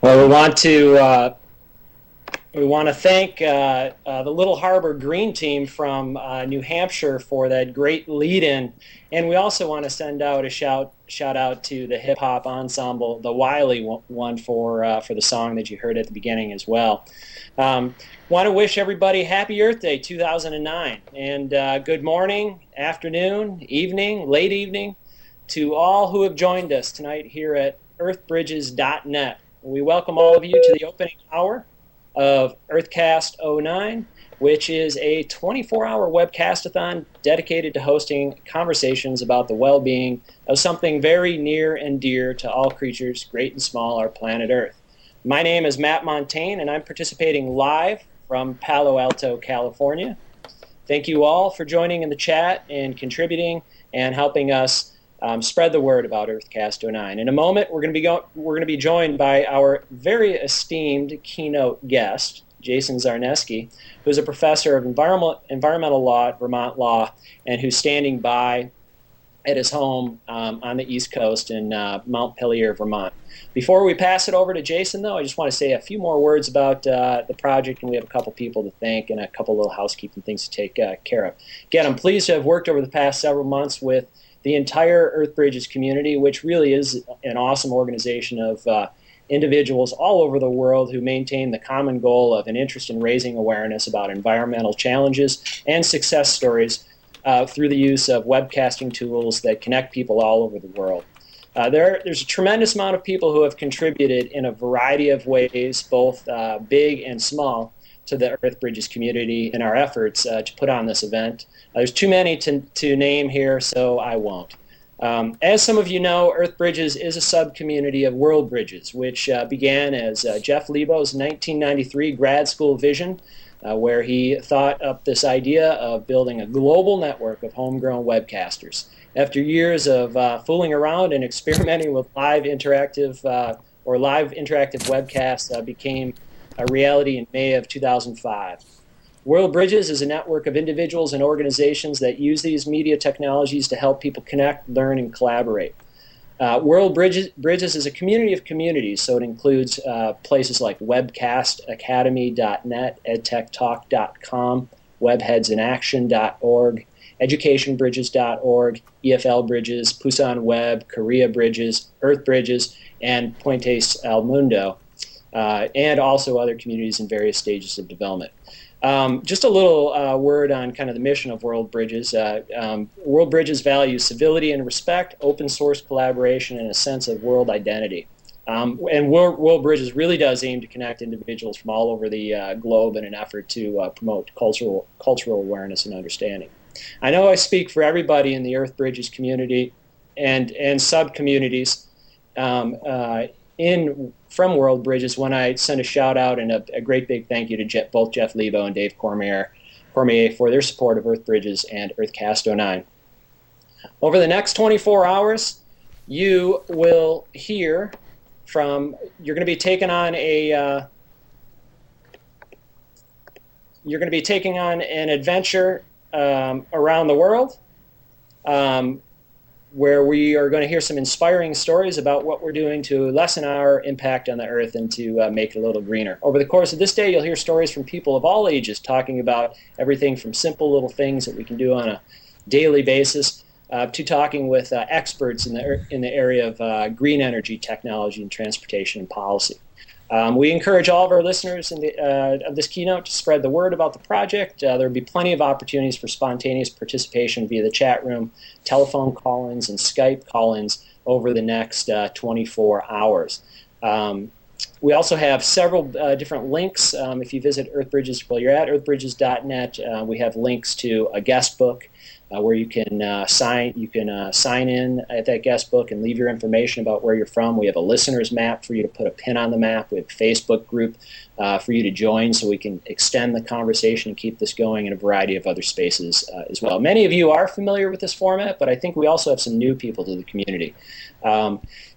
Well, we want to thank the Little Harbor Green Team from New Hampshire for that great lead-in, and we also want to send out a shout out to the hip hop ensemble, the Wiley one for the song that you heard at the beginning as well. Want to wish everybody Happy Earth Day 2009, and good morning, afternoon, evening, late evening to all who have joined us tonight here at earthbridges.net. We welcome all of you to the opening hour of Earthcast '09, which is a 24-hour webcastathon dedicated to hosting conversations about the well-being of something very near and dear to all creatures, great and small, our planet Earth. My name is Matt Montaigne, and I'm participating live from Palo Alto, California. Thank you all for joining in the chat and contributing and helping us spread the word about Earthcast '09. In a moment, we're going to be joined by our very esteemed keynote guest, Jason Zarneski, who's a professor of environmental law at Vermont Law, and who's standing by at his home on the East Coast in Montpelier, Vermont. Before we pass it over to Jason, though, I just want to say a few more words about the project, and we have a couple people to thank and a couple little housekeeping things to take care of. Again, I'm pleased to have worked over the past several months with the entire Earth Bridges community, which really is an awesome organization of individuals all over the world who maintain the common goal of an interest in raising awareness about environmental challenges and success stories through the use of webcasting tools that connect people all over the world. There's a tremendous amount of people who have contributed in a variety of ways, both big and small, to the Earth Bridges community in our efforts to put on this event. There's too many to name here, so I won't. As some of you know, Earth Bridges is a sub-community of World Bridges, which began as Jeff Lebo's 1993 grad school vision, where he thought up this idea of building a global network of homegrown webcasters. After years of fooling around and experimenting with live interactive webcasts became a reality in May of 2005. World Bridges is a network of individuals and organizations that use these media technologies to help people connect, learn, and collaborate. World Bridges is a community of communities, so it includes places like webcastacademy.net, edtechtalk.com, webheadsinAction.org, educationbridges.org, EFL Bridges, Pusan Web, Korea Bridges, Earth Bridges, and Puentes al Mundo, and also other communities in various stages of development. Just a little word on kind of the mission of World Bridges. World Bridges values civility and respect, open source collaboration, and a sense of world identity. And World Bridges really does aim to connect individuals from all over the globe in an effort to promote cultural awareness and understanding. I know I speak for everybody in the Earth Bridges community and sub-communities from World Bridges when I send a shout out and a great big thank you to both Jeff Lebo and Dave Cormier for their support of Earth Bridges and Earthcast '09. Over the next 24 hours, you will hear from, you're going to be taking on an adventure around the world, where we are going to hear some inspiring stories about what we're doing to lessen our impact on the Earth and to make it a little greener. Over the course of this day, you'll hear stories from people of all ages talking about everything from simple little things that we can do on a daily basis to talking with experts in the area of green energy technology and transportation and policy. We encourage all of our listeners of this keynote to spread the word about the project. There will be plenty of opportunities for spontaneous participation via the chat room, telephone call-ins, and Skype call-ins over the next 24 hours. We also have several different links. If you visit Earthbridges, while you're at earthbridges.net, we have links to a guest book where you can sign in at that guest book and leave your information about where you're from. We have a listener's map for you to put a pin on the map. We have a Facebook group for you to join so we can extend the conversation and keep this going in a variety of other spaces as well. Many of you are familiar with this format, but I think we also have some new people to the community.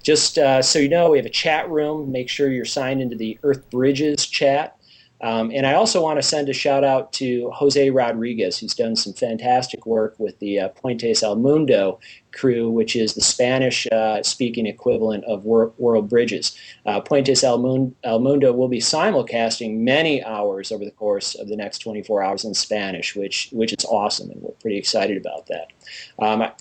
Just so you know, we have a chat room. Make sure you're signed into the Earth Bridges chat. And I also want to send a shout out to Jose Rodriguez, who's done some fantastic work with the Puentes El Mundo crew, which is the Spanish speaking equivalent of World Bridges. Puentes El Mundo will be simulcasting many hours over the course of the next 24 hours in Spanish, which is awesome, and we're pretty excited about that.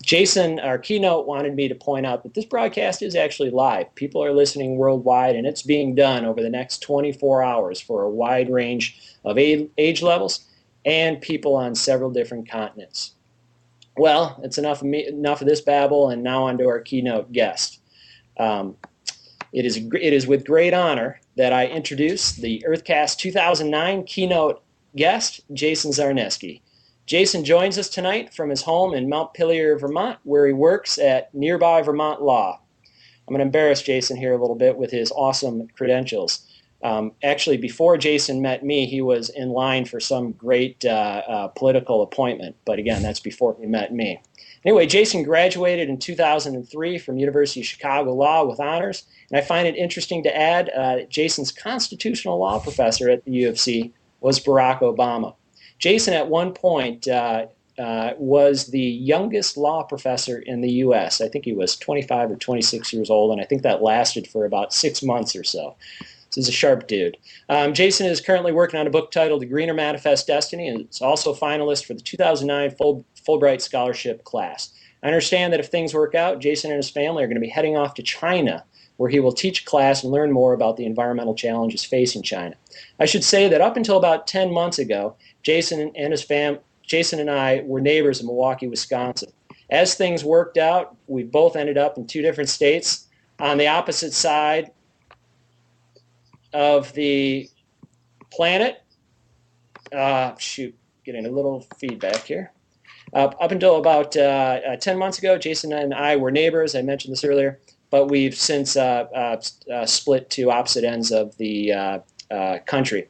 Jason, our keynote, wanted me to point out that this broadcast is actually live. People are listening worldwide, and it's being done over the next 24 hours for a wide range of age levels and people on several different continents. Well, it's enough of this babble, and now on to our keynote guest. It is with great honor that I introduce the Earthcast 2009 keynote guest, Jason Zarneski. Jason joins us tonight from his home in Montpelier, Vermont, where he works at nearby Vermont Law. I'm going to embarrass Jason here a little bit with his awesome credentials. Actually, before Jason met me, he was in line for some great political appointment. But again, that's before he met me. Anyway, Jason graduated in 2003 from University of Chicago Law with honors. And I find it interesting to add Jason's constitutional law professor at the U of C was Barack Obama. Jason, at one point, was the youngest law professor in the U.S. I think he was 25 or 26 years old, and I think that lasted for about 6 months or so. So he's a sharp dude. Jason is currently working on a book titled The Greener Manifest Destiny, and is also a finalist for the 2009 Fulbright Scholarship class. I understand that if things work out, Jason and his family are going to be heading off to China, where he will teach a class and learn more about the environmental challenges facing China. I should say that up until about 10 months ago, Jason and I were neighbors in Milwaukee, Wisconsin. As things worked out, we both ended up in 2 different states on the opposite side of the planet. Getting a little feedback here. Up until about 10 months ago, Jason and I were neighbors. I mentioned this earlier, but we've since split to opposite ends of the country.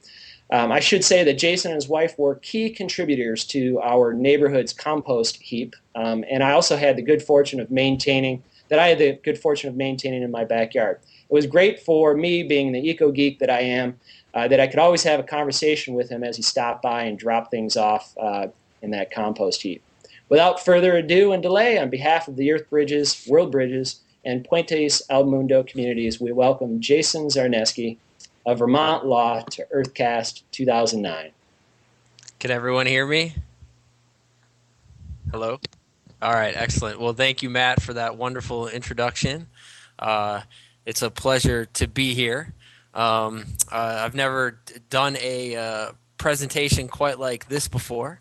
I should say that Jason and his wife were key contributors to our neighborhood's compost heap, and I also had the good fortune of maintaining in my backyard. It was great for me, being the eco-geek that I am, that I could always have a conversation with him as he stopped by and dropped things off in that compost heap. Without further ado and delay, on behalf of the Earth Bridges, World Bridges, and Puentes El Mundo communities, we welcome Jason Zarneski of Vermont Law to Earthcast 2009. Can everyone hear me? Hello? All right, excellent. Well, thank you, Matt, for that wonderful introduction. It's a pleasure to be here. I've never done a presentation quite like this before.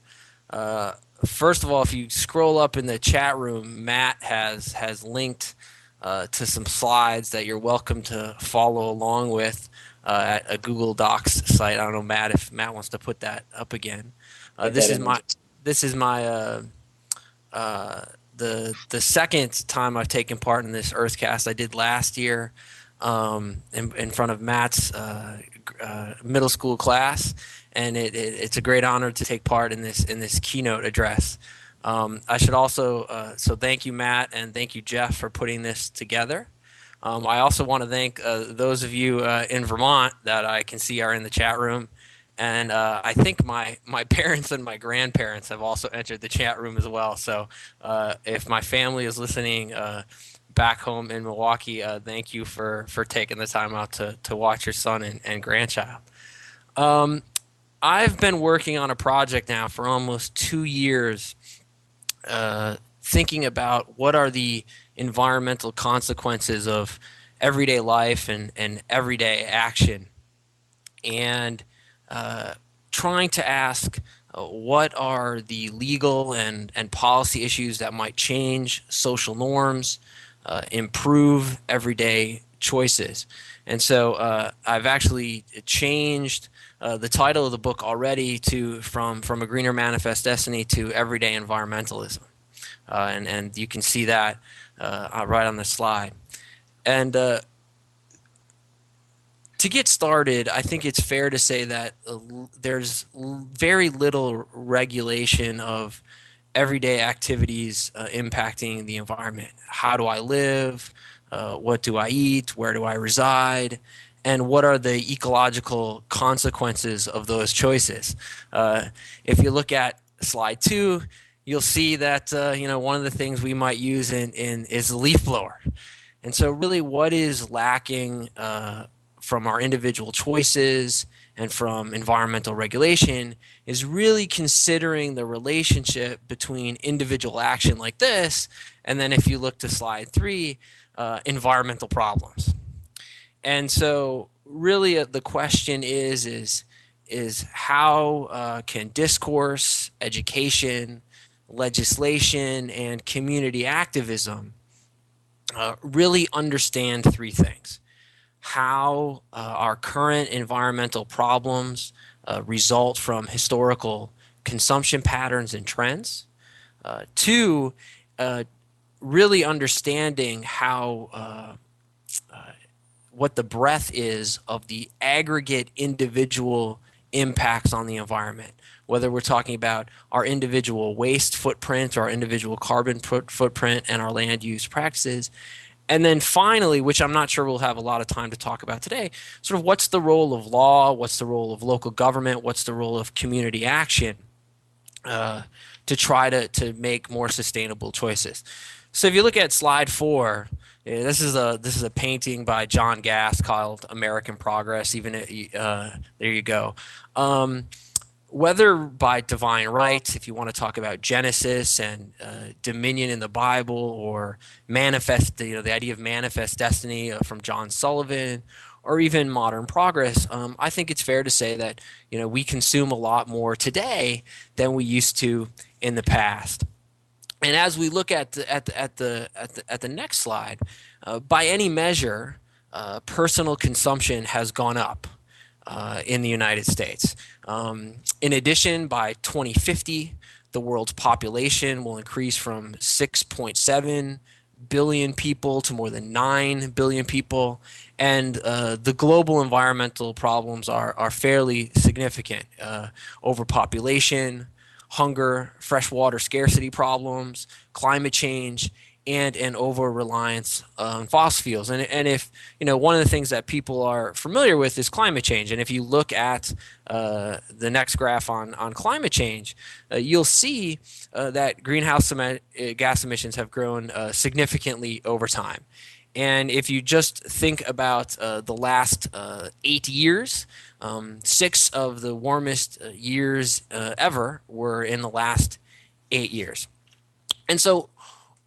First of all, if you scroll up in the chat room, Matt has linked to some slides that you're welcome to follow along with at a Google Docs site. I don't know, Matt, if Matt wants to put that up again. This is my the second time I've taken part in this Earthcast. I did last year in front of Matt's middle school class, and it's a great honor to take part in this keynote address. I should also so thank you, Matt, and thank you, Jeff, for putting this together. I also want to thank those of you in Vermont that I can see are in the chat room. And I think my parents and my grandparents have also entered the chat room as well. So if my family is listening back home in Milwaukee, thank you for taking the time out to watch your son and grandchild. I've been working on a project now for almost 2 years, thinking about what are the environmental consequences of everyday life and everyday action, and trying to ask what are the legal and policy issues that might change social norms, improve everyday choices. And so I've actually changed the title of the book already from A Greener Manifest Destiny to Everyday Environmentalism. And you can see that right on the slide. And to get started, I think it's fair to say that there's very little regulation of everyday activities impacting the environment. How do I live? What do I eat? Where do I reside? and what are the ecological consequences of those choices. Uh, if you look at slide 2, you'll see that one of the things we might use in is the leaf blower. And so, really, what is lacking from our individual choices and from environmental regulation is really considering the relationship between individual action like this, and then if you look to slide 3, environmental problems. And so, really, the question is how can discourse, education, legislation, and community activism really understand three things: how our current environmental problems result from historical consumption patterns and trends. Two, really understanding how what the breadth is of the aggregate individual impacts on the environment, whether we're talking about our individual waste footprint or our individual carbon footprint and our land use practices. And then finally, which I'm not sure we'll have a lot of time to talk about today, sort of what's the role of law, what's the role of local government, what's the role of community action to try to make more sustainable choices. So if you look at slide 4, this is a painting by John Gass called American Progress. Even there you go. Whether by divine right, if you want to talk about Genesis and dominion in the Bible, or manifest, the idea of manifest destiny from John Sullivan, or even modern progress, I think it's fair to say that we consume a lot more today than we used to in the past. And as we look at the next slide, by any measure, personal consumption has gone up in the United States. In addition, by 2050, the world's population will increase from 6.7 billion people to more than 9 billion people, and the global environmental problems are fairly significant: overpopulation, hunger, freshwater scarcity problems, climate change, and an over-reliance on fossil fuels. And if one of the things that people are familiar with is climate change, and if you look at the next graph on climate change, you'll see that greenhouse gas emissions have grown significantly over time. And if you just think about the last 8 years, 6 of the warmest years ever were in the last 8 years. And so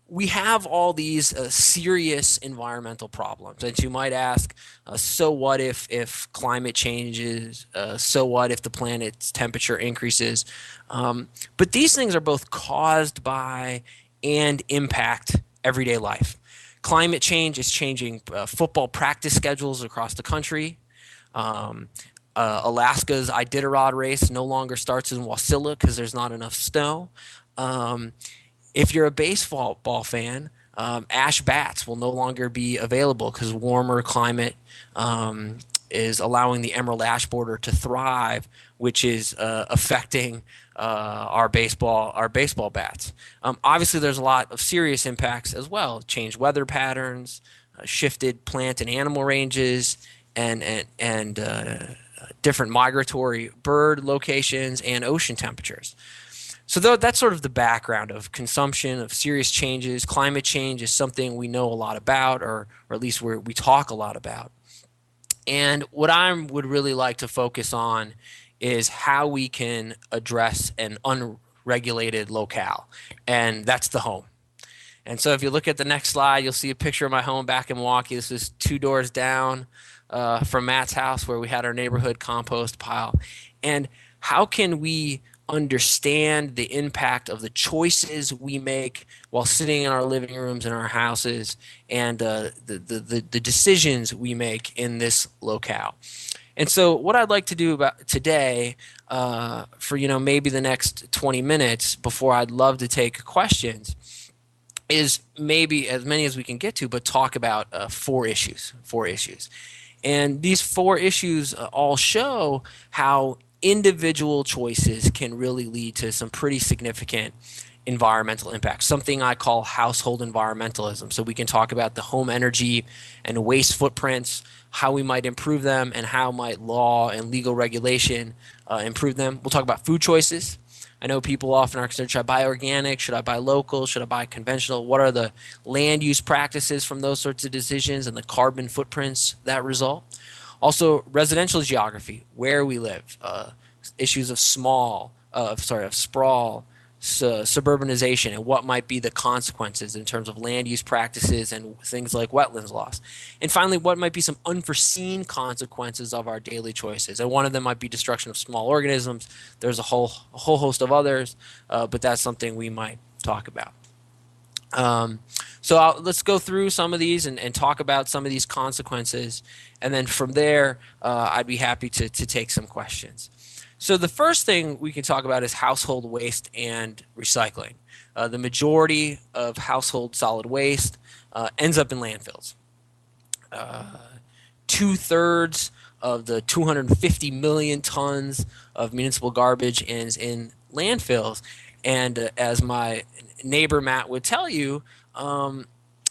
we have all these serious environmental problems. And you might ask, so what if climate changes? So what if the planet's temperature increases? But these things are both caused by and impact everyday life. Climate change is changing football practice schedules across the country. Alaska's Iditarod race no longer starts in Wasilla because there's not enough snow. If you're a baseball fan, ash bats will no longer be available because warmer climate is allowing the emerald ash border to thrive, which is affecting our baseball bats. Obviously, there's a lot of serious impacts as well: changed weather patterns, shifted plant and animal ranges, and different migratory bird locations and ocean temperatures. So that's sort of the background of consumption, of serious changes. Climate change is something we know a lot about, or at least we talk a lot about. And what I would really like to focus on is how we can address an unregulated locale, and that's the home. And so if you look at the next slide, you'll see a picture of my home back in Milwaukee. This is 2 doors down from Matt's house, where we had our neighborhood compost pile. And how can we understand the impact of the choices we make while sitting in our living rooms in our houses, and the decisions we make in this locale? And so what I'd like to do about today, for maybe the next 20 minutes before I'd love to take questions, is maybe as many as we can get to, but talk about 4 issues. And these 4 issues all show how individual choices can really lead to some pretty significant environmental impact, something I call household environmentalism. So we can talk about the home energy and waste footprints, how we might improve them, and how might law and legal regulation improve them. We'll talk about food choices. I know people often are concerned, should I buy organic? Should I buy local? Should I buy conventional? What are the land use practices from those sorts of decisions and the carbon footprints that result? Also, residential geography, where we live, issues of sprawl, suburbanization, and what might be the consequences in terms of land use practices and things like wetlands loss. And finally, what might be some unforeseen consequences of our daily choices. And one of them might be destruction of small organisms. There's a whole host of others, but that's something we might talk about. Let's go through some of these and talk about some of these consequences. And then from there, I'd be happy to take some questions. So the first thing we can talk about is household waste and recycling. The majority of household solid waste ends up in landfills. 2/3 of the 250 million tons of municipal garbage ends in landfills. And as my neighbor Matt would tell you,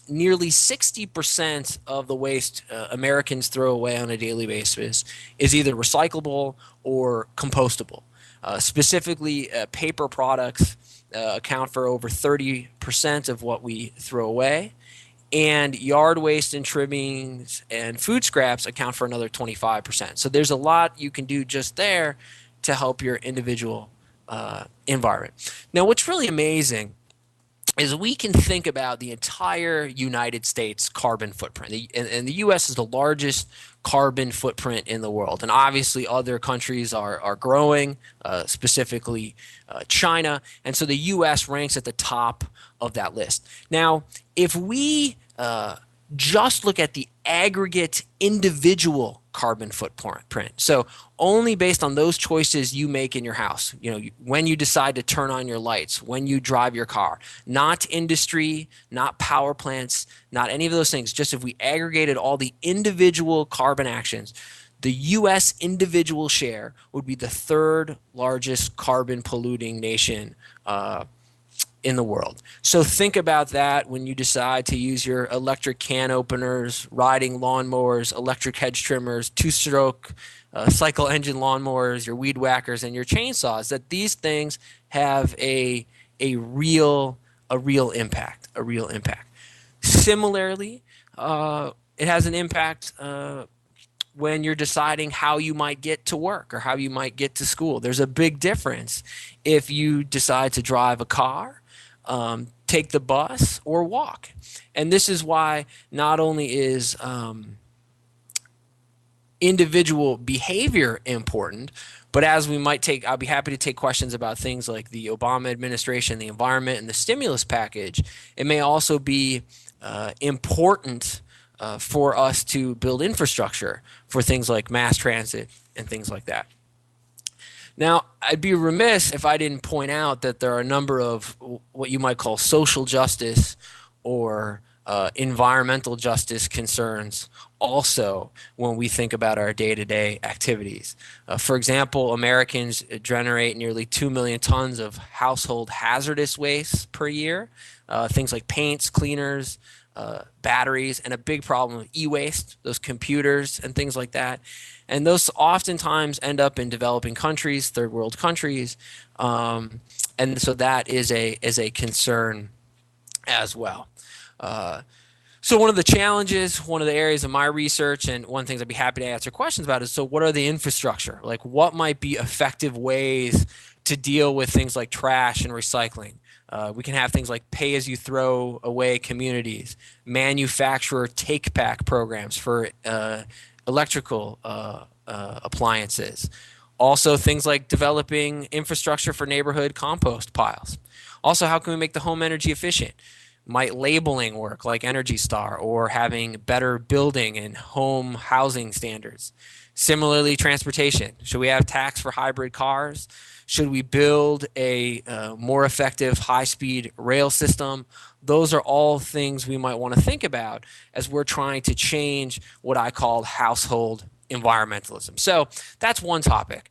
nearly 60% of the waste Americans throw away on a daily basis is either recyclable or compostable. Specifically, paper products account for over 30% of what we throw away, and yard waste and trimmings and food scraps account for another 25%. So there's a lot you can do just there to help your individual environment. Now, what's really amazing is we can think about the entire United States carbon footprint. And the U.S. is the largest carbon footprint in the world. And obviously other countries are growing, specifically China. And so the U.S. ranks at the top of that list. Now, if we just look at the aggregate individual carbon footprint, so only based on those choices you make in your house, when you decide to turn on your lights, when you drive your car, not industry, not power plants, not any of those things, just if we aggregated all the individual carbon actions, the U.S. individual share would be the third largest carbon polluting nation in the world. So think about that when you decide to use your electric can openers, riding lawnmowers, electric hedge trimmers, two-stroke cycle engine lawnmowers, your weed whackers, and your chainsaws, that these things have a real impact. Similarly, it has an impact when you're deciding how you might get to work or how you might get to school. There's a big difference if you decide to drive a car, take the bus, or walk. And this is why not only is individual behavior important, but as we might take, I'll be happy to take questions about things like the Obama administration, the environment, and the stimulus package. It may also be important for us to build infrastructure for things like mass transit and things like that. Now, I'd be remiss if I didn't point out that there are a number of what you might call social justice or environmental justice concerns also when we think about our day-to-day activities. For example, Americans generate nearly 2 million tons of household hazardous waste per year, things like paints, cleaners, batteries, and a big problem with e-waste, those computers and things like that. And those oftentimes end up in developing countries, third world countries, and so that is a concern as well. So one of the challenges, one of the areas of my research, and one of the things I'd be happy to answer questions about is, so what are the infrastructure? Like, what might be effective ways to deal with things like trash and recycling? We can have things like pay-as-you-throw-away communities, manufacturer take-back programs for electrical appliances. Also, things like developing infrastructure for neighborhood compost piles. Also, how can we make the home energy efficient? Might labeling work like Energy Star, or having better building and home housing standards? Similarly, transportation. Should we have tax for hybrid cars? Should we build a more effective high-speed rail system? Those are all things we might want to think about as we're trying to change what I call household environmentalism. So that's one topic,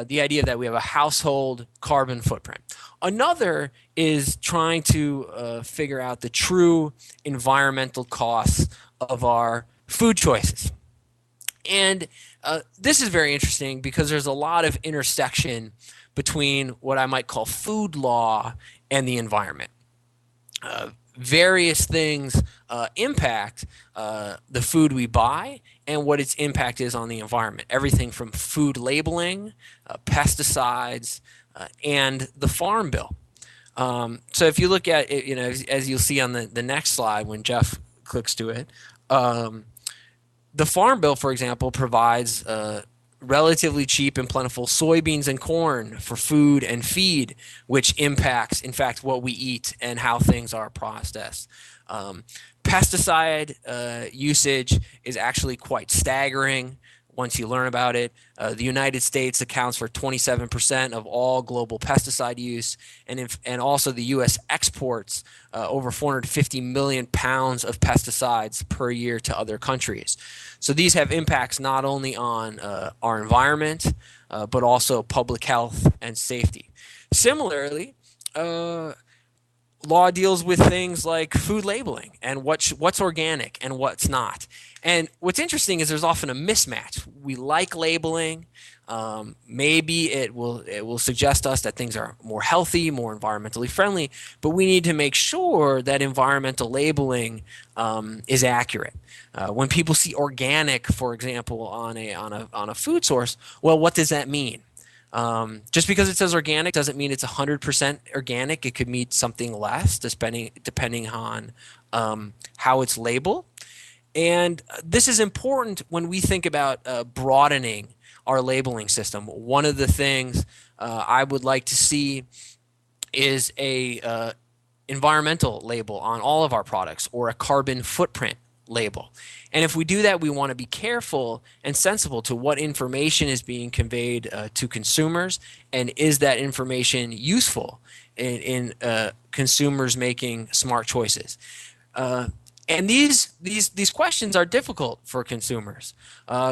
the idea that we have a household carbon footprint. Another is trying to figure out the true environmental costs of our food choices. And this is very interesting because there's a lot of intersection between what I might call food law and the environment. Various things impact the food we buy and what its impact is on the environment. Everything from food labeling, pesticides, and the Farm Bill. So if you look at it, as you'll see on the next slide when Jeff clicks to it, the Farm Bill, for example, provides relatively cheap and plentiful soybeans and corn for food and feed, which impacts, in fact, what we eat and how things are processed. Pesticide usage is actually quite staggering once you learn about it. The United States accounts for 27% of all global pesticide use, and also the U.S. exports over 450 million pounds of pesticides per year to other countries. So these have impacts not only on our environment, but also public health and safety. Similarly, law deals with things like food labeling and what's organic and what's not. And what's interesting is there's often a mismatch. We like labeling. Maybe it will suggest us that things are more healthy, more environmentally friendly, but we need to make sure that environmental labeling is accurate. When people see organic, for example, on a food source, well, what does that mean? Just because it says organic doesn't mean it's 100% organic. It could mean something less, depending on how it's labeled. And this is important when we think about broadening our labeling system. One of the things I would like to see is a environmental label on all of our products, or a carbon footprint label. And if we do that, we want to be careful and sensible to what information is being conveyed to consumers, and is that information useful in consumers making smart choices. And these questions are difficult for consumers.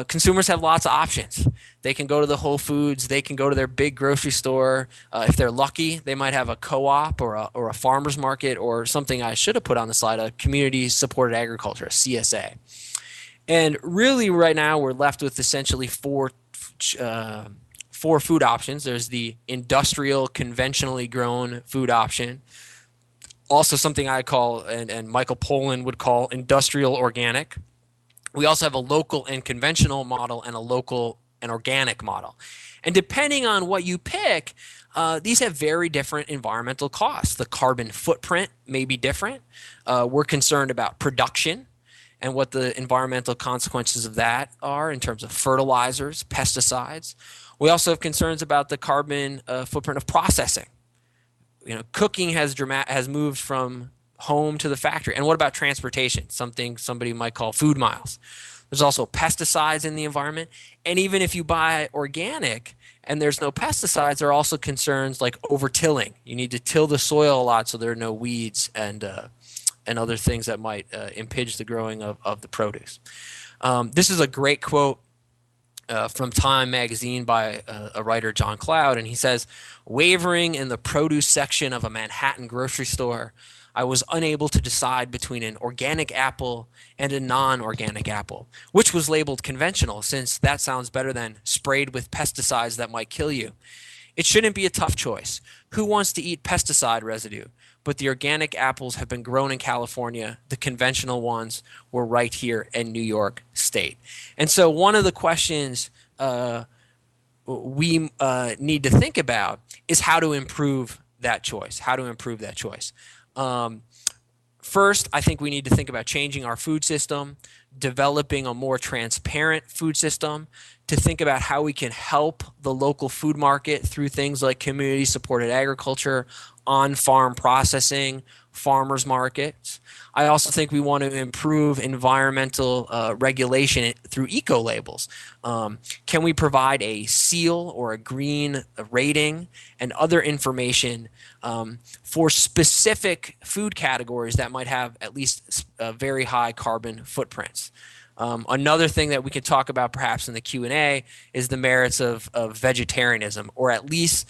Consumers have lots of options. They can go to the Whole Foods. They can go to their big grocery store. If they're lucky, they might have a co-op or a farmer's market, or something I should have put on the slide, a community-supported agriculture, a CSA. And really, right now, we're left with essentially four food options. There's the industrial, conventionally grown food option. Also something I call, and Michael Pollan would call, industrial organic. We also have a local and conventional model, and a local and organic model. And depending on what you pick, these have very different environmental costs. The carbon footprint may be different. We're concerned about production and what the environmental consequences of that are in terms of fertilizers, pesticides. We also have concerns about the carbon footprint of processing. Cooking has moved from home to the factory. And what about transportation? Something somebody might call food miles. There's also pesticides in the environment. And even if you buy organic and there's no pesticides, there are also concerns like over-tilling. You need to till the soil a lot so there are no weeds and other things that might impinge the growing of the produce. This is a great quote from Time magazine by a writer, John Cloud, and he says, "Wavering in the produce section of a Manhattan grocery store, I was unable to decide between an organic apple and a non-organic apple, which was labeled conventional, since that sounds better than sprayed with pesticides that might kill you. It shouldn't be a tough choice. Who wants to eat pesticide residue? But the organic apples have been grown in California. The conventional ones were right here in New York State." And so one of the questions we need to think about is how to improve that choice. First, I think we need to think about changing our food system, developing a more transparent food system, to think about how we can help the local food market through things like community-supported agriculture, on-farm processing, farmers markets. I also think we want to improve environmental regulation through eco-labels. Can we provide a seal or a green rating and other information for specific food categories that might have at least very high carbon footprints? residents. Another thing that we can talk about perhaps in the Q&A is the merits of vegetarianism, or at least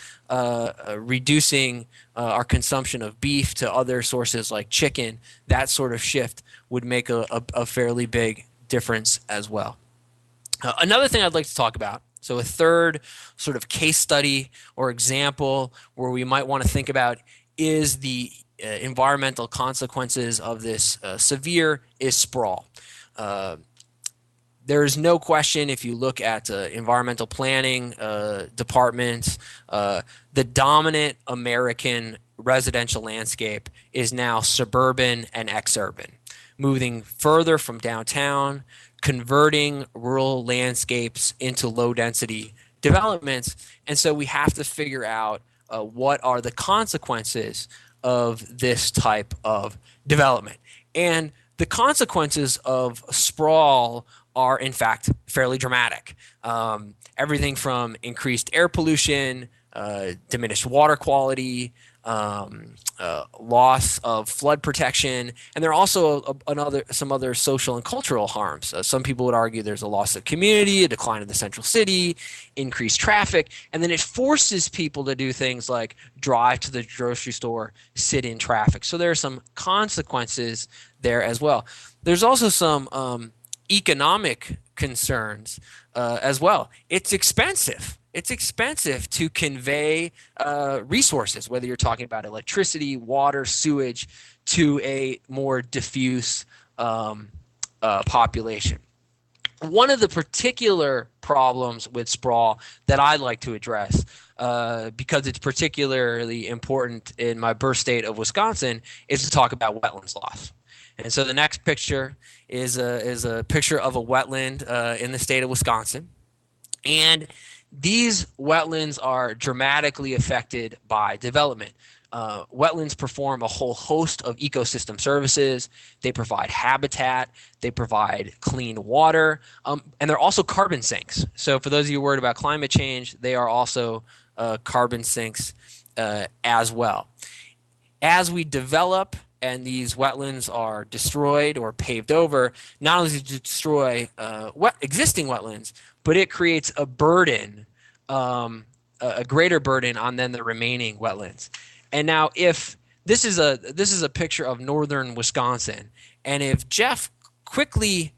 reducing our consumption of beef to other sources like chicken. That sort of shift would make a fairly big difference as well. Another thing I'd like to talk about, so a third sort of case study or example where we might want to think about is the environmental consequences of this severe is sprawl. There is no question, if you look at environmental planning departments, the dominant American residential landscape is now suburban and exurban, moving further from downtown, converting rural landscapes into low density developments. And so we have to figure out what are the consequences of this type of development. And the consequences of sprawl are in fact fairly dramatic. Everything from increased air pollution, diminished water quality, loss of flood protection, and there are also some other social and cultural harms. Some people would argue there's a loss of community, a decline of the central city, increased traffic, and then it forces people to do things like drive to the grocery store, sit in traffic. So there are some consequences there as well. There's also some economic concerns as well. It's expensive. It's expensive to convey resources, whether you're talking about electricity, water, sewage, to a more diffuse population. One of the particular problems with sprawl that I'd like to address, because it's particularly important in my birth state of Wisconsin, is to talk about wetlands loss. And so the next picture is a picture of a wetland in the state of Wisconsin. And these wetlands are dramatically affected by development. Wetlands perform a whole host of ecosystem services. They provide habitat, they provide clean water, and they're also carbon sinks. So for those of you worried about climate change, they are also carbon sinks as well. As we develop and these wetlands are destroyed or paved over, not only does it destroy existing wetlands, but it creates a burden, a greater burden on then the remaining wetlands. And now, if this is a picture of northern Wisconsin, and if Jeff quickly,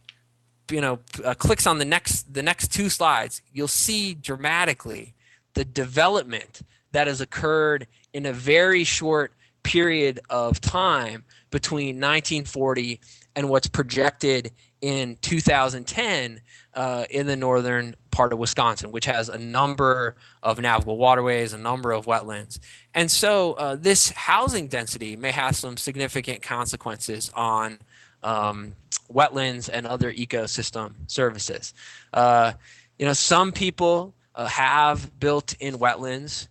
clicks on the next two slides, you'll see dramatically the development that has occurred in a very short period of time between 1940 and what's projected in 2010 in the northern part of Wisconsin, which has a number of navigable waterways, a number of wetlands. And so this housing density may have some significant consequences on wetlands and other ecosystem services. Some people have built in wetlands,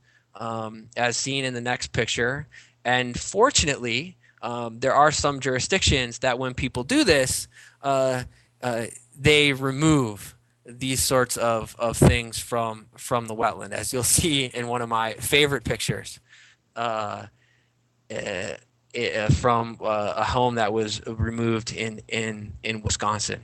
as seen in the next picture. And fortunately, there are some jurisdictions that when people do this, they remove these sorts of things from the wetland, as you'll see in one of my favorite pictures from a home that was removed in Wisconsin.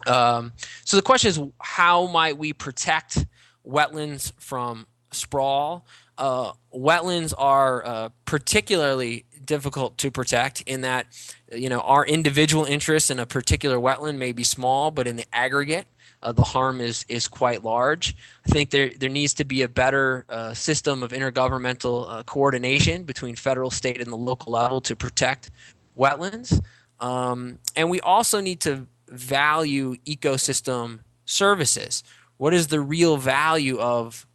So the question is, how might we protect wetlands from sprawl? Wetlands are particularly difficult to protect in that, our individual interest in a particular wetland may be small, but in the aggregate, the harm is quite large. I think there needs to be a better system of intergovernmental coordination between federal, state, and the local level to protect wetlands. And we also need to value ecosystem services. What is the real value of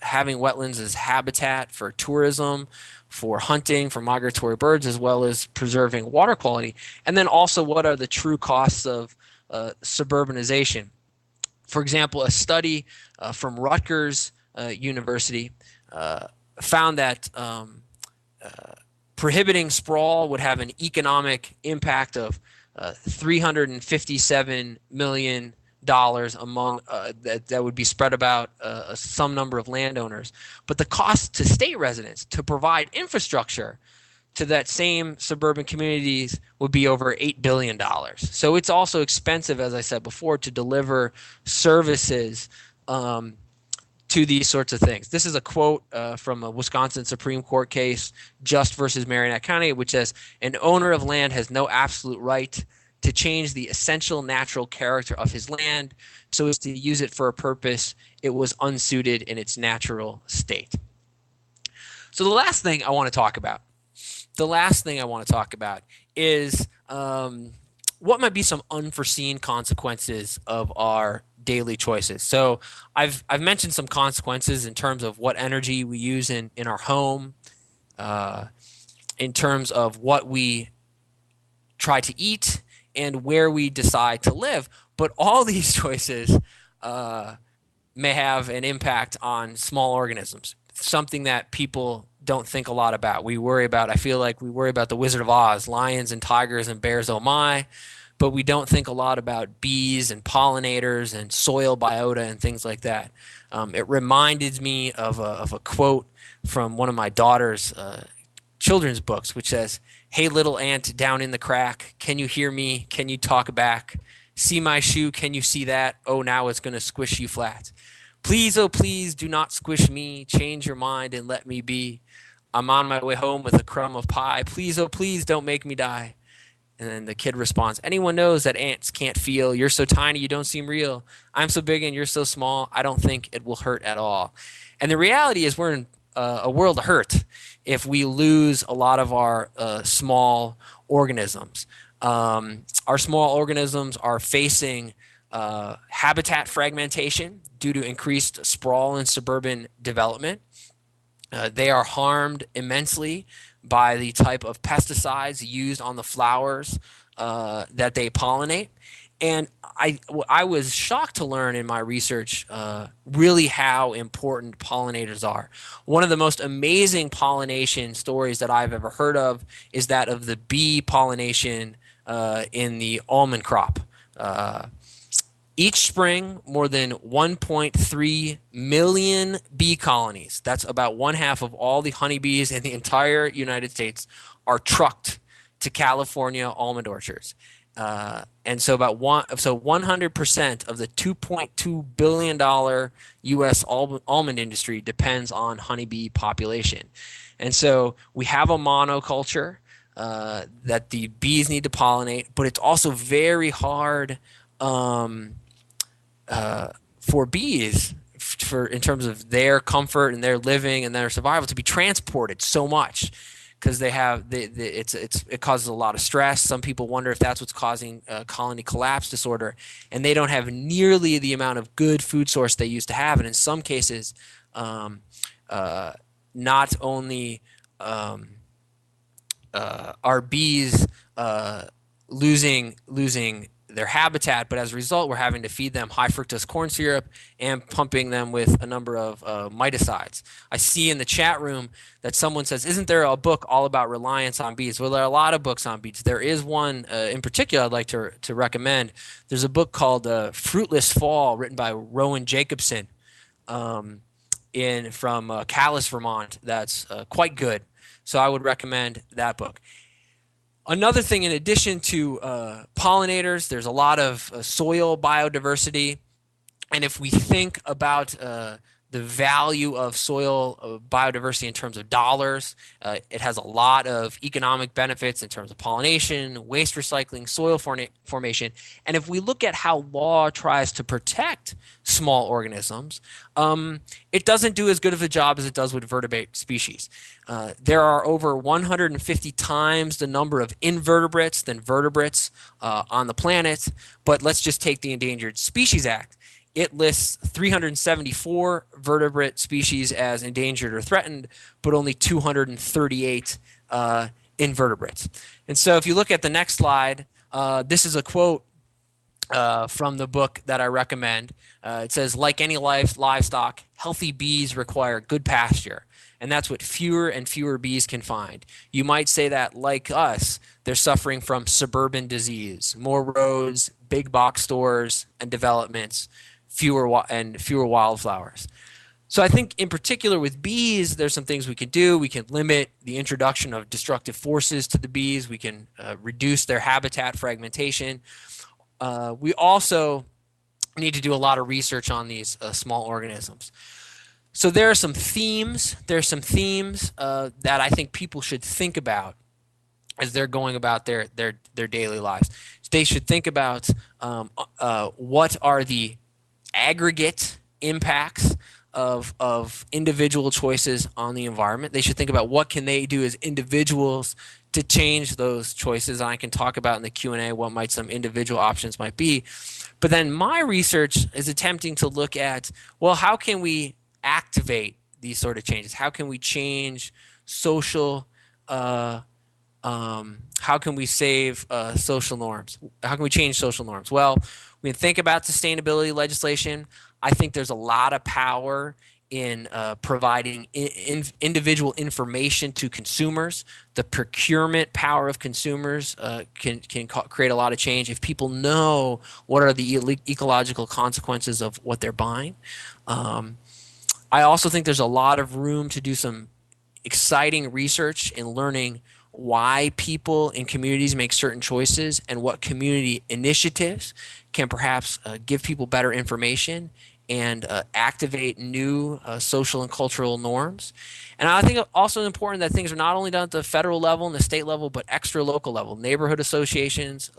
having wetlands as habitat for tourism, for hunting, for migratory birds, as well as preserving water quality? And then also, what are the true costs of suburbanization? For example, a study from Rutgers University found that prohibiting sprawl would have an economic impact of $357 million among that would be spread about some number of landowners. But the cost to state residents to provide infrastructure to that same suburban communities would be over $8 billion. So it's also expensive, as I said before, to deliver services um, to these sorts of things. This is a quote from a Wisconsin Supreme Court case, Just versus Merrimack County, which says an owner of land has no absolute right to change the essential natural character of his land so as to use it for a purpose it was unsuited in its natural state. So the last thing I want to talk about is what might be some unforeseen consequences of our daily choices. So I've mentioned some consequences in terms of what energy we use in our home, uh, in terms of what we try to eat, and where we decide to live. But all these choices uh, may have an impact on small organisms, something that people don't think a lot about. I feel like we worry about the Wizard of Oz, lions and tigers and bears, oh my, but we don't think a lot about bees and pollinators and soil biota and things like that. It reminded me of a quote from one of my daughter's children's books, which says, "Hey, little ant down in the crack, can you hear me? Can you talk back? See my shoe? Can you see that? Oh, now it's going to squish you flat. Please, oh, please do not squish me. Change your mind and let me be. I'm on my way home with a crumb of pie. Please, oh, please don't make me die." And then the kid responds, "Anyone knows that ants can't feel. You're so tiny, you don't seem real. I'm so big and you're so small. I don't think it will hurt at all." And the reality is, we're in a world of hurt if we lose a lot of our small organisms. Our small organisms are facing habitat fragmentation due to increased sprawl and suburban development. They are harmed immensely by the type of pesticides used on the flowers that they pollinate. And I was shocked to learn in my research really how important pollinators are. One of the most amazing pollination stories that I've ever heard of is that of the bee pollination in the almond crop. Each spring, more than 1.3 million bee colonies, that's about one half of all the honeybees in the entire United States, are trucked to California almond orchards. And so 100% of the $2.2 billion U.S. almond industry depends on honeybee population. And so we have a monoculture that the bees need to pollinate, but it's also very hard for bees, for in terms of their comfort and their living and their survival, to be transported so much, because it causes a lot of stress. Some people wonder if that's what's causing colony collapse disorder, and they don't have nearly the amount of good food source they used to have. And in some cases, not only are bees losing their habitat, but as a result, we're having to feed them high fructose corn syrup and pumping them with a number of miticides. I see in the chat room that someone says, "Isn't there a book all about reliance on bees?" Well, there are a lot of books on bees. There is one in particular I'd like to recommend. There's a book called "Fruitless Fall," written by Rowan Jacobson, from Calais, Vermont. That's quite good. So I would recommend that book. Another thing, in addition to pollinators, there's a lot of soil biodiversity. And if we think about the value of soil biodiversity in terms of dollars, it has a lot of economic benefits in terms of pollination, waste recycling, soil formation. And if we look at how law tries to protect small organisms, it doesn't do as good of a job as it does with vertebrate species. There are over 150 times the number of invertebrates than vertebrates on the planet. But let's just take the Endangered Species Act. It lists 374 vertebrate species as endangered or threatened, but only 238 invertebrates. And so if you look at the next slide, this is a quote from the book that I recommend. It says, "Like any livestock, healthy bees require good pasture. And that's what fewer and fewer bees can find. You might say that, like us, they're suffering from suburban disease, more roads, big box stores and developments, fewer wildflowers." So I think in particular with bees, there's some things we can do. We can limit the introduction of destructive forces to the bees. We can reduce their habitat fragmentation. We also need to do a lot of research on these small organisms. So there are some themes. There are some themes that I think people should think about as they're going about their daily lives. They should think about what are the aggregate impacts of individual choices on the environment. They should think about what can they do as individuals to change those choices. And I can talk about in the Q&A what might some individual options might be. But then my research is attempting to look at, well, how can we activate these sort of changes? How can we change social how can we save social norms? How can we change social norms? Well, we can think about sustainability legislation. I think there's a lot of power in providing individual information to consumers. The procurement power of consumers can create a lot of change if people know what are the ecological consequences of what they're buying. I also think there's a lot of room to do some exciting research in learning why people in communities make certain choices and what community initiatives can perhaps give people better information and activate new social and cultural norms. And I think also important that things are not only done at the federal level and the state level, but extra local level, neighborhood associations,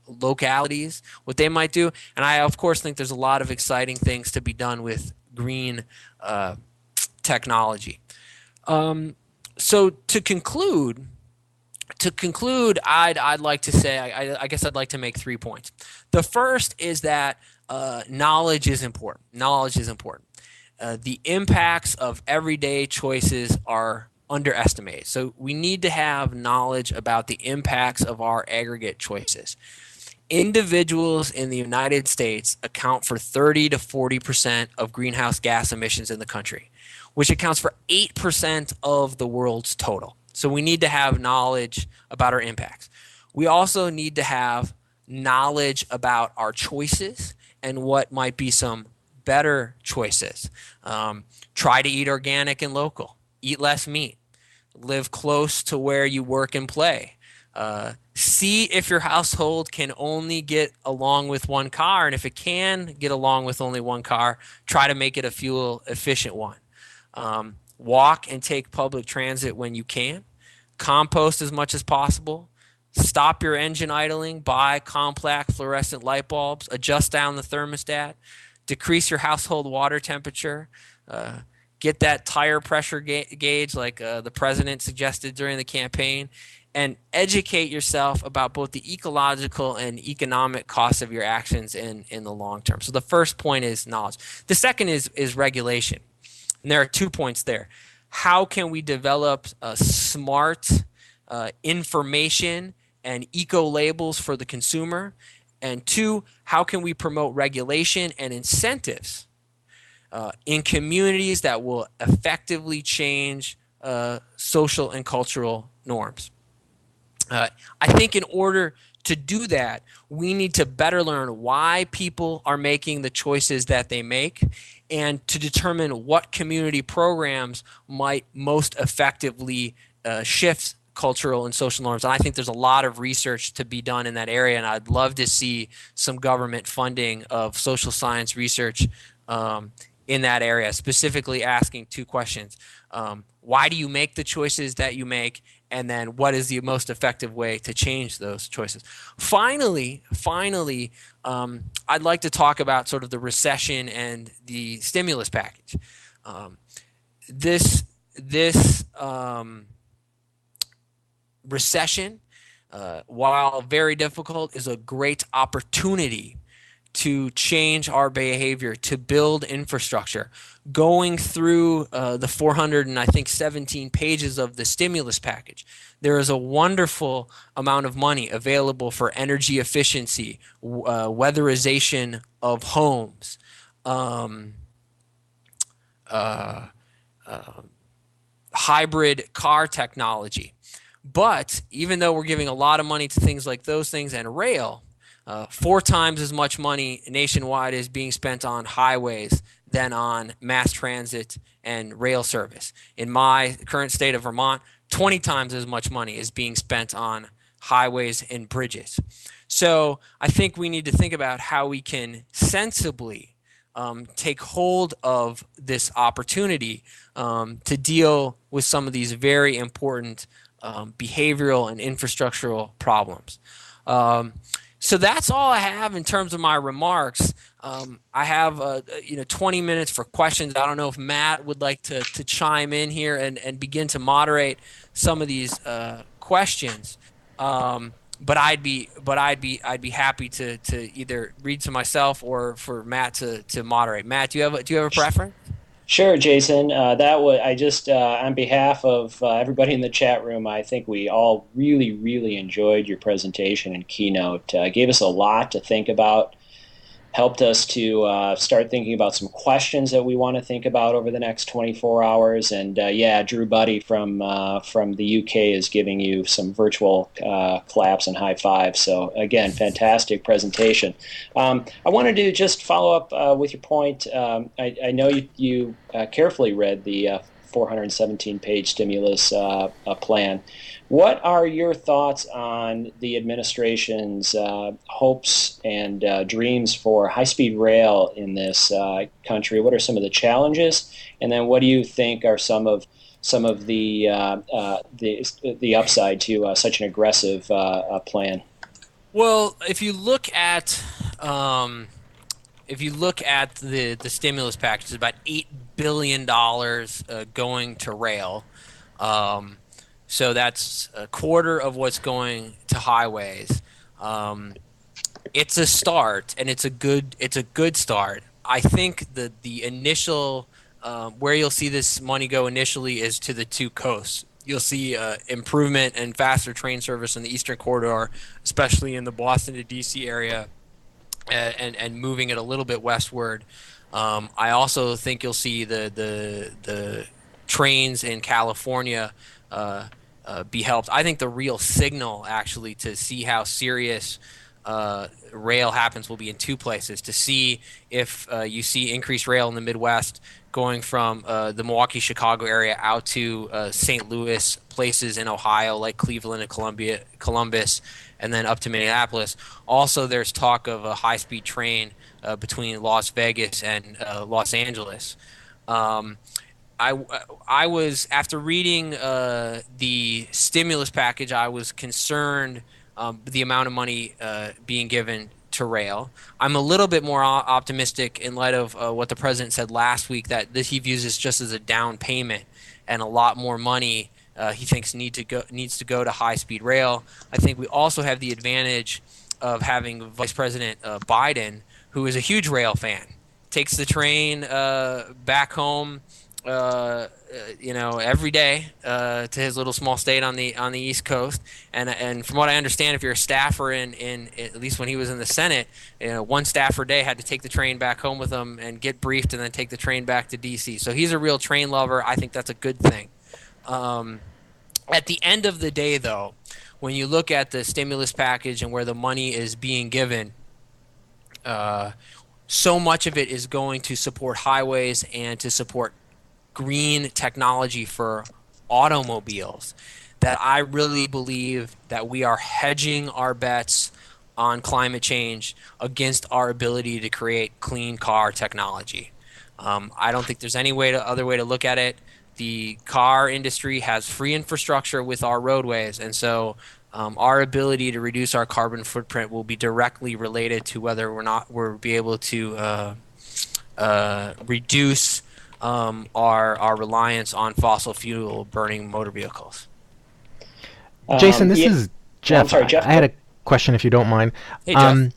localities, what they might do. And I, of course, think there's a lot of exciting things to be done with green technology. So to conclude, I'd like to say, I guess I'd like to make 3 points. The first is that knowledge is important. Knowledge is important. The impacts of everyday choices are underestimated. So we need to have knowledge about the impacts of our aggregate choices. Individuals in the United States account for 30 to 40% of greenhouse gas emissions in the country, which accounts for 8% of the world's total. So we need to have knowledge about our impacts. We also need to have knowledge about our choices and what might be some better choices. Try to eat organic and local. Eat less meat. Live close to where you work and play. See if your household can only get along with one car, and if it can get along with only one car, try to make it a fuel efficient one. Walk and take public transit when you can. Compost as much as possible. Stop your engine idling. Buy compact fluorescent light bulbs. Adjust down the thermostat. Decrease your household water temperature. Get that tire pressure gauge like the president suggested during the campaign. And educate yourself about both the ecological and economic costs of your actions in the long term. So the first point is knowledge. The second is regulation. And there are 2 points there. How can we develop smart information and eco labels for the consumer? And 2, how can we promote regulation and incentives in communities that will effectively change social and cultural norms? I think in order to do that, we need to better learn why people are making the choices that they make and to determine what community programs might most effectively shift cultural and social norms. And I think there's a lot of research to be done in that area, and I'd love to see some government funding of social science research in that area, specifically asking 2 questions. Why do you make the choices that you make? And then what is the most effective way to change those choices? Finally, I'd like to talk about sort of the recession and the stimulus package. This recession, while very difficult, is a great opportunity to change our behavior, to build infrastructure. Going through the 417 pages of the stimulus package, there is a wonderful amount of money available for energy efficiency, weatherization of homes, hybrid car technology. But even though we're giving a lot of money to things like those things and rail, 4 times as much money nationwide is being spent on highways than on mass transit and rail service. In my current state of Vermont, 20 times as much money is being spent on highways and bridges. So I think we need to think about how we can sensibly take hold of this opportunity to deal with some of these very important behavioral and infrastructural problems. Um, so that's all I have in terms of my remarks. I have 20 minutes for questions. I don't know if Matt would like to chime in here and begin to moderate some of these questions. I'd be happy to either read to myself or for Matt to moderate. Matt, do you have a preference? Sure, Jason. That would I just on behalf of everybody in the chat room, I think we all really, really enjoyed your presentation and keynote. Gave us a lot to think about, helped us to start thinking about some questions that we want to think about over the next 24 hours. And yeah, Drew Buddy from the UK is giving you some virtual claps and high fives. So again, fantastic presentation. I wanted to just follow up with your point. I know you carefully read the 417-page stimulus plan. What are your thoughts on the administration's hopes and dreams for high-speed rail in this country? What are some of the challenges, and then what do you think are some of the upside to such an aggressive plan? Well, if you look at the stimulus package, it's about $8 billion going to rail. Um, so that's a quarter of what's going to highways. Um, it's a start, and it's a good start. I think the initial where you'll see this money go initially is to the two coasts. You'll see improvement and faster train service in the Eastern Corridor, especially in the Boston to DC area, and moving it a little bit westward. I also think you'll see the trains in California be helped. I think the real signal, actually, to see how serious rail happens will be in two places. To see if you see increased rail in the Midwest going from the Milwaukee, Chicago area out to St. Louis, places in Ohio like Cleveland and Columbus, and then up to Minneapolis. Also, there's talk of a high-speed train between Las Vegas and Los Angeles. Um, I, I was after reading the stimulus package, I was concerned the amount of money being given to rail. I'm a little bit more optimistic in light of what the president said last week, that he views this just as a down payment, and a lot more money he thinks needs to go to high speed rail. I think we also have the advantage of having Vice President Biden, who is a huge rail fan, takes the train back home, every day to his little small state on the East Coast. And from what I understand, if you're a staffer in at least when he was in the Senate, one staffer a day had to take the train back home with him and get briefed, and then take the train back to D.C. So he's a real train lover. I think that's a good thing. Um, at the end of the day, though, when you look at the stimulus package and where the money is being given, uh, so much of it is going to support highways and to support green technology for automobiles, that I really believe that we are hedging our bets on climate change against our ability to create clean car technology. I don't think there's any other way to look at it. The car industry has free infrastructure with our roadways, and so our ability to reduce our carbon footprint will be directly related to whether or not we'll be able to reduce our reliance on fossil fuel burning motor vehicles. Jason, this Yeah, is I'm Jeff. sorry, I Jeff. had a question, if you don't mind. Hey, Jeff. Um,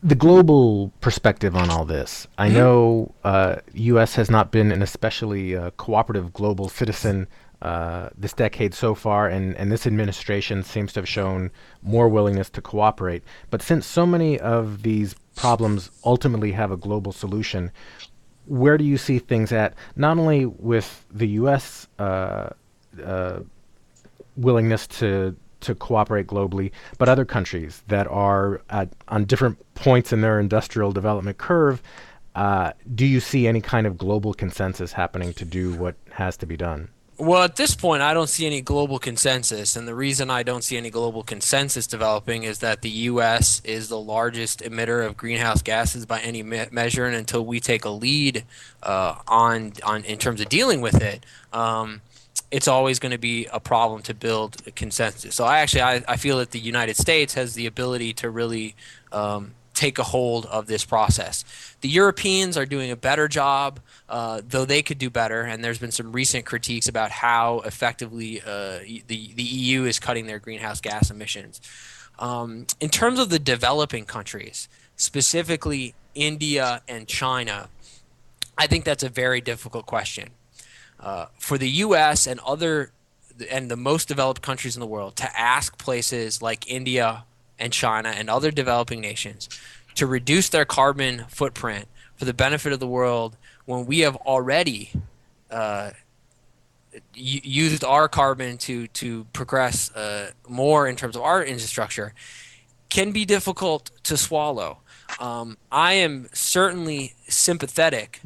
the global perspective on all this. I Mhm. know U.S. has not been an especially cooperative global citizen this decade so far, and this administration seems to have shown more willingness to cooperate. But since so many of these problems ultimately have a global solution, where do you see things at, not only with the U.S. Uh, willingness to to cooperate globally, but other countries that are on different points in their industrial development curve. Do you see any kind of global consensus happening to do what has to be done? Well, at this point, I don't see any global consensus. And the reason I don't see any global consensus developing is that the U.S. is the largest emitter of greenhouse gases by any measure. And until we take a lead on in terms of dealing with it, it's always going to be a problem to build a consensus. So I feel that the United States has the ability to really take a hold of this process. The Europeans are doing a better job, though they could do better. And there's been some recent critiques about how effectively the EU is cutting their greenhouse gas emissions. In terms of the developing countries, specifically India and China, I think that's a very difficult question. For the U.S. and the most developed countries in the world to ask places like India and China and other developing nations to reduce their carbon footprint for the benefit of the world when we have already used our carbon to progress more in terms of our infrastructure can be difficult to swallow. I am certainly sympathetic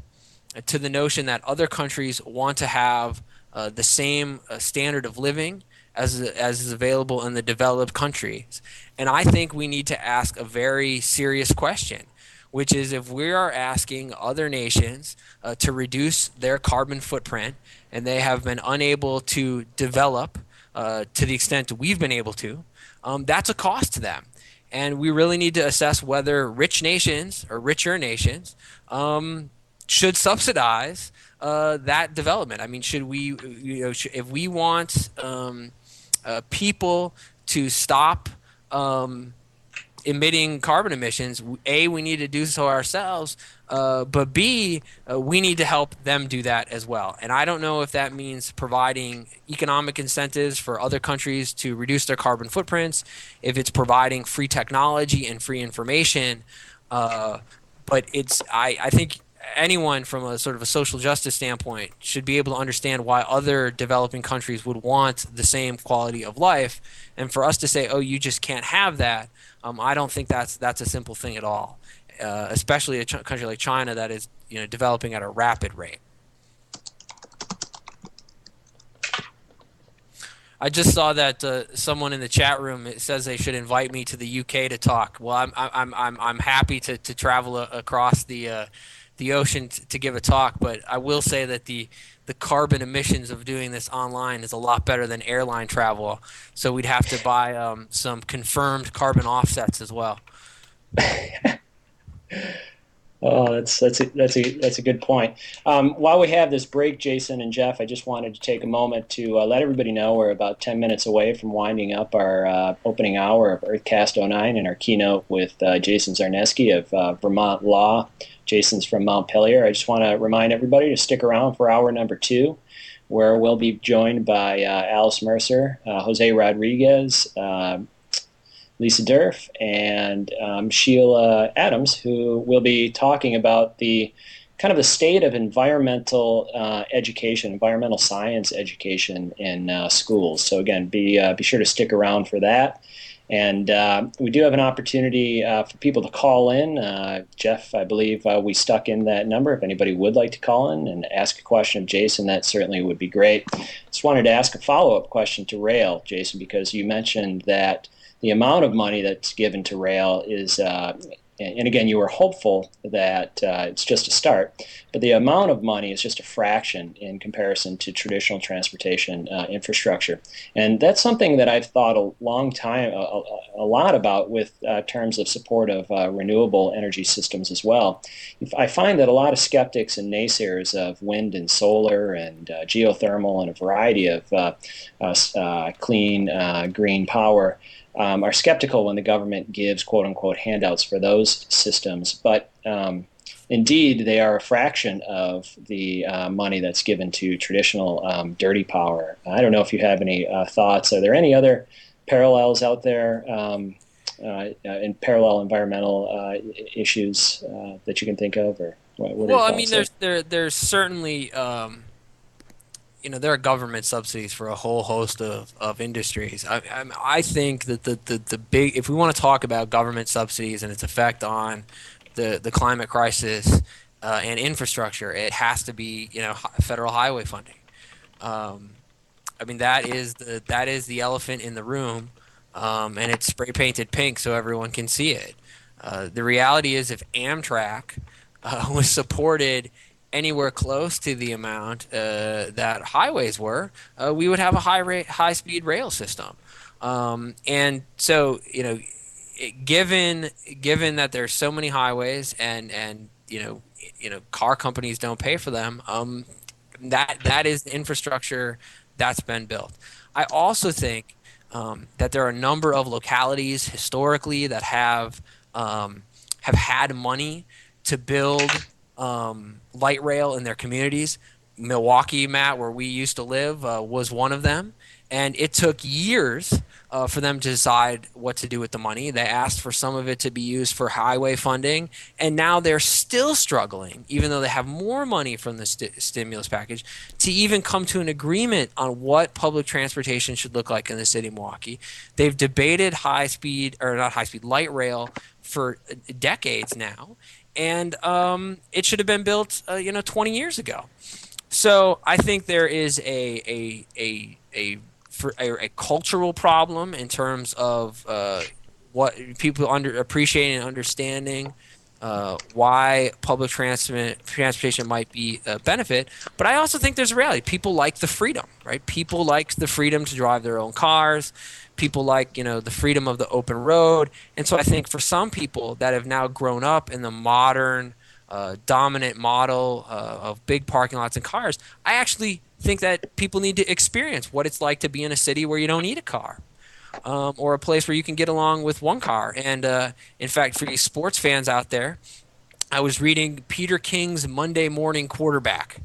to the notion that other countries want to have the same standard of living as is available in the developed countries. And I think we need to ask a very serious question, which is if we are asking other nations to reduce their carbon footprint and they have been unable to develop to the extent we've been able to, that's a cost to them. And we really need to assess whether rich nations or richer nations should subsidize that development. I mean, should we, if we want people to stop emitting carbon emissions, A, we need to do so ourselves, but B, we need to help them do that as well. And I don't know if that means providing economic incentives for other countries to reduce their carbon footprints, if it's providing free technology and free information, but I think anyone from a sort of a social justice standpoint should be able to understand why other developing countries would want the same quality of life. And for us to say, oh, you just can't have that, I don't think that's a simple thing at all, especially a country like China that is developing at a rapid rate. I just saw that someone in the chat room says they should invite me to the UK to talk. Well, I'm happy to travel across the ocean to give a talk, but I will say that the carbon emissions of doing this online is a lot better than airline travel. So we'd have to buy some confirmed carbon offsets as well. Oh, that's a good point. While we have this break, Jason and Jeff, I just wanted to take a moment to let everybody know we're about 10 minutes away from winding up our opening hour of Earthcast 09 and our keynote with Jason Zarneski of Vermont Law. Jason's from Montpelier. I just want to remind everybody to stick around for hour number 2, where we'll be joined by Alice Mercer, Jose Rodriguez, Lisa Durf, and Sheila Adams, who will be talking about the kind of the state of environmental education, environmental science education in schools. So again, be sure to stick around for that. And we do have an opportunity for people to call in. Jeff, I believe we stuck in that number. If anybody would like to call in and ask a question of Jason, that certainly would be great. Just wanted to ask a follow-up question to Rail, Jason, because you mentioned that the amount of money that's given to rail is, and again, you were hopeful that it's just a start, but the amount of money is just a fraction in comparison to traditional transportation infrastructure. And that's something that I've thought a lot about with terms of support of renewable energy systems as well. I find that a lot of skeptics and naysayers of wind and solar and geothermal and a variety of clean, green power are skeptical when the government gives quote-unquote handouts for those systems. But indeed, they are a fraction of the money that's given to traditional dirty power. I don't know if you have any thoughts. Are there any other parallels out there in parallel environmental issues that you can think of? Or what well, I mean, there's certainly there are government subsidies for a whole host of industries. I think that the big, if we want to talk about government subsidies and its effect on the climate crisis and infrastructure, it has to be, federal highway funding. Um, I mean, that is the elephant in the room, and it's spray painted pink so everyone can see it. The reality is, if Amtrak was supported anywhere close to the amount that highways were, we would have a high speed rail system. And so, given that there's so many highways and car companies don't pay for them, that is the infrastructure that's been built. I also think that there are a number of localities historically that have had money to build light rail in their communities. Milwaukee, Matt, where we used to live, was one of them, and it took years for them to decide what to do with the money. They asked for some of it to be used for highway funding, and now they're still struggling, even though they have more money from the stimulus package, to even come to an agreement on what public transportation should look like in the city of Milwaukee. They've debated high speed, or not high speed, light rail for decades now, and it should have been built 20 years ago. So I think there is a cultural problem in terms of what people appreciating and understanding why public transportation might be a benefit. But I also think there's a reality. People like the freedom, right? People like the freedom to drive their own cars. People like, the freedom of the open road. And so I think for some people that have now grown up in the modern dominant model of big parking lots and cars, I actually think that people need to experience what it's like to be in a city where you don't need a car, or a place where you can get along with one car. And in fact, for you sports fans out there, I was reading Peter King's Monday Morning Quarterback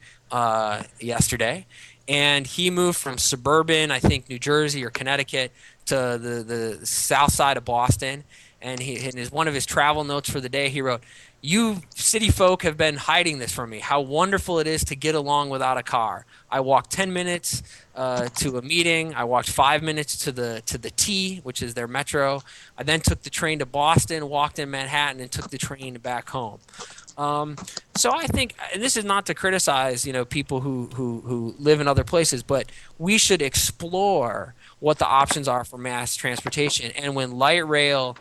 yesterday, and he moved from suburban, I think, New Jersey or Connecticut to the south side of Boston. And in one of his travel notes for the day, he wrote, "You city folk have been hiding this from me. How wonderful it is to get along without a car. I walked 10 minutes to a meeting. I walked 5 minutes to the T, which is their metro. I then took the train to Boston, walked in Manhattan, and took the train back home." So I think, and this is not to criticize, people who live in other places, but we should explore what the options are for mass transportation. And when light rail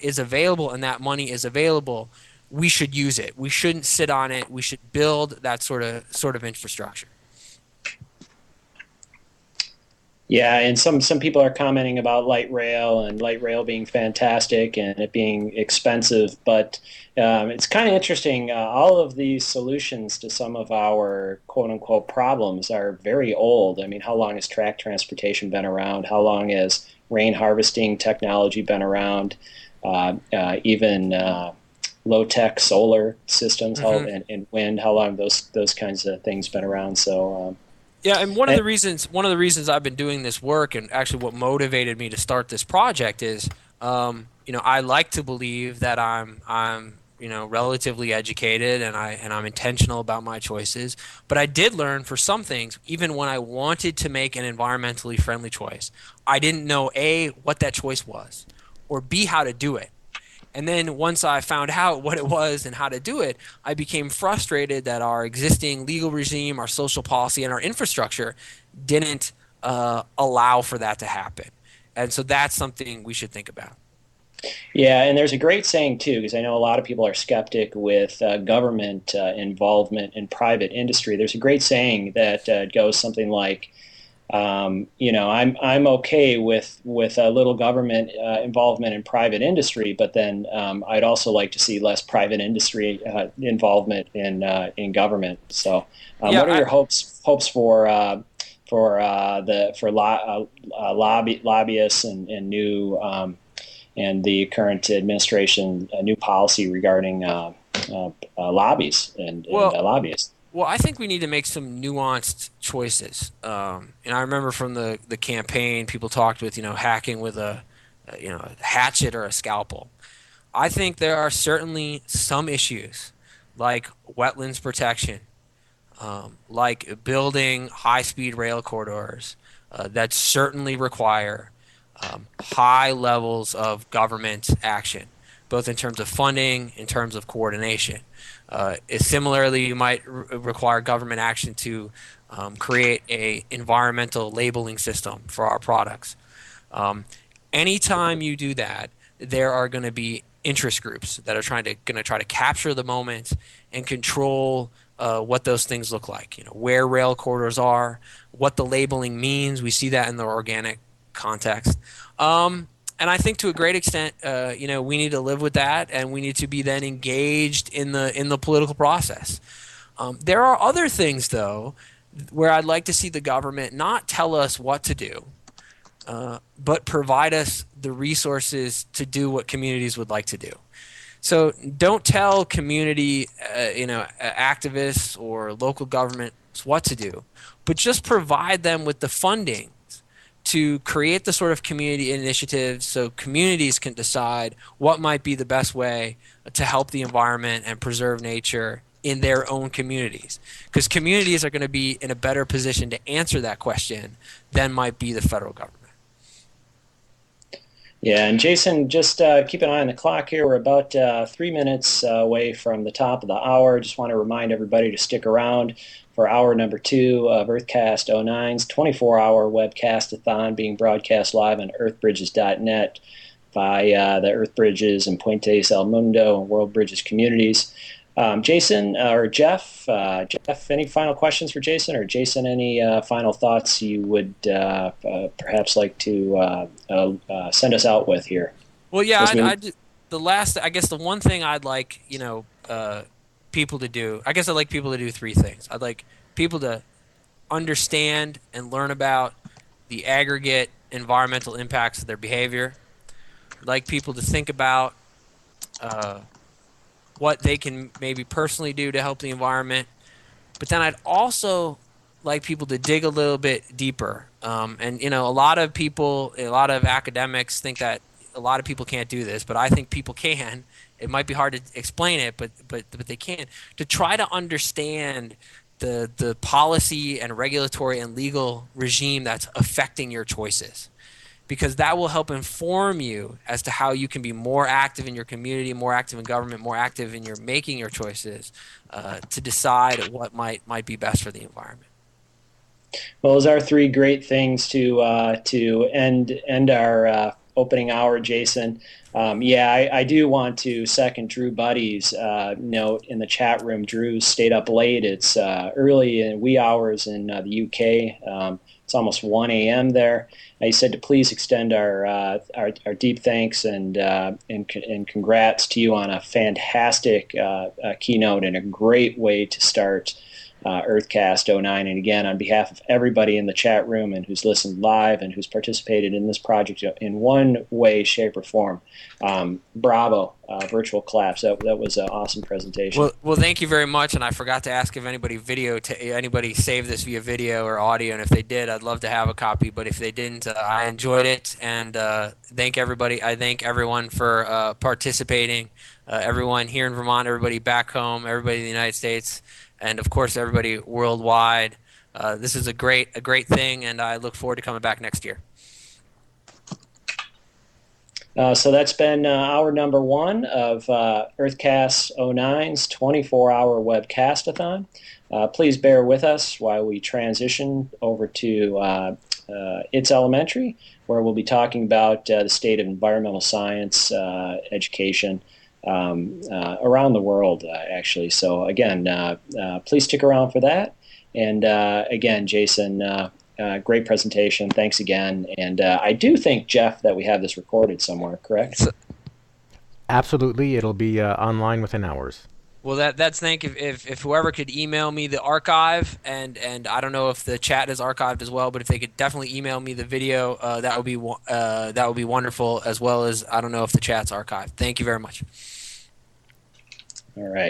is available and that money is available, we should use it. We shouldn't sit on it. We should build that sort of infrastructure. Yeah, and some people are commenting about light rail and light rail being fantastic and it being expensive, but it's kind of interesting. All of these solutions to some of our quote unquote problems are very old. I mean, how long has track transportation been around? How long has rain harvesting technology been around? Even low tech solar systems, and wind. How long those kinds of things been around? So. Yeah, and one of the reasons I've been doing this work, and actually what motivated me to start this project is, I like to believe that I'm relatively educated and I'm intentional about my choices. But I did learn for some things, even when I wanted to make an environmentally friendly choice, I didn't know A, what that choice was, or B, how to do it. And then once I found out what it was and how to do it, I became frustrated that our existing legal regime, our social policy, and our infrastructure didn't allow for that to happen. And so that's something we should think about. Yeah, and there's a great saying too, because I know a lot of people are skeptic with government involvement in private industry. There's a great saying that goes something like, I'm okay with a little government involvement in private industry, but then I'd also like to see less private industry involvement in government. So, what are your hopes for lobbyists and new and the current administration new policy regarding lobbies and lobbyists? Well, I think we need to make some nuanced choices. And I remember from the campaign, people talked with, hacking with a hatchet or a scalpel. I think there are certainly some issues like wetlands protection, like building high-speed rail corridors that certainly require high levels of government action, both in terms of funding, in terms of coordination. Similarly, you might require government action to create a environmental labeling system for our products. Um, Anytime you do that, there are going to be interest groups that are going to try to capture the moment and control what those things look like. You know, where rail corridors are, what the labeling means. We see that in the organic context. And I think to a great extent, we need to live with that, and we need to be then engaged in the political process. There are other things, though, where I'd like to see the government not tell us what to do, but provide us the resources to do what communities would like to do. So don't tell community, activists or local governments what to do, but just provide them with the funding to create the sort of community initiatives so communities can decide what might be the best way to help the environment and preserve nature in their own communities. Because communities are going to be in a better position to answer that question than might be the federal government. Yeah, and Jason, just keep an eye on the clock here. We're about 3 minutes away from the top of the hour. Just want to remind everybody to stick around for hour number 2 of Earthcast '09's 24-hour webcast-a-thon being broadcast live on earthbridges.net by the Earth Bridges and Puentes El Mundo and World Bridges communities. Jason or Jeff, any final questions for Jason? Or Jason, any final thoughts you would perhaps like to send us out with here? Well, yeah, I guess the one thing I'd like, people to do, I guess I'd like people to do 3 things. I'd like people to understand and learn about the aggregate environmental impacts of their behavior. I'd like people to think about what they can maybe personally do to help the environment. But then I'd also like people to dig a little bit deeper. A lot of academics think that a lot of people can't do this, but I think people can. It might be hard to explain it, but they can. To try to understand the policy and regulatory and legal regime that's affecting your choices, because that will help inform you as to how you can be more active in your community, more active in government, more active in your making your choices to decide what might be best for the environment. Well, those are 3 great things to end our opening hour, Jason. I do want to second Drew Buddy's note in the chat room. Drew stayed up late. It's early in wee hours in the UK. It's almost 1 a.m. there. He said to please extend our deep thanks and congrats to you on a fantastic keynote and a great way to start Earthcast '09. And again, on behalf of everybody in the chat room and who's listened live and who's participated in this project in one way, shape, or form, bravo, virtual claps. That was an awesome presentation. Well, thank you very much. And I forgot to ask if anybody saved this via video or audio. And if they did, I'd love to have a copy. But if they didn't, I enjoyed it. And thank everybody. I thank everyone for participating. Everyone here in Vermont, everybody back home, everybody in the United States, and of course everybody worldwide. This is a great thing, and I look forward to coming back next year. So that's been hour number 1 of Earthcast '09's 24-hour webcast-a-thon. Please bear with us while we transition over to It's Elementary, where we'll be talking about the state of environmental science education around the world, actually. So again, please stick around for that. And again, Jason, great presentation. Thanks again. And I do think, Jeff, that we have this recorded somewhere, correct? Absolutely. It'll be online within hours. Well, that's if whoever could email me the archive, and I don't know if the chat is archived as well, but if they could definitely email me the video, that would be wonderful, as well as I don't know if the chat's archived. Thank you very much. All right.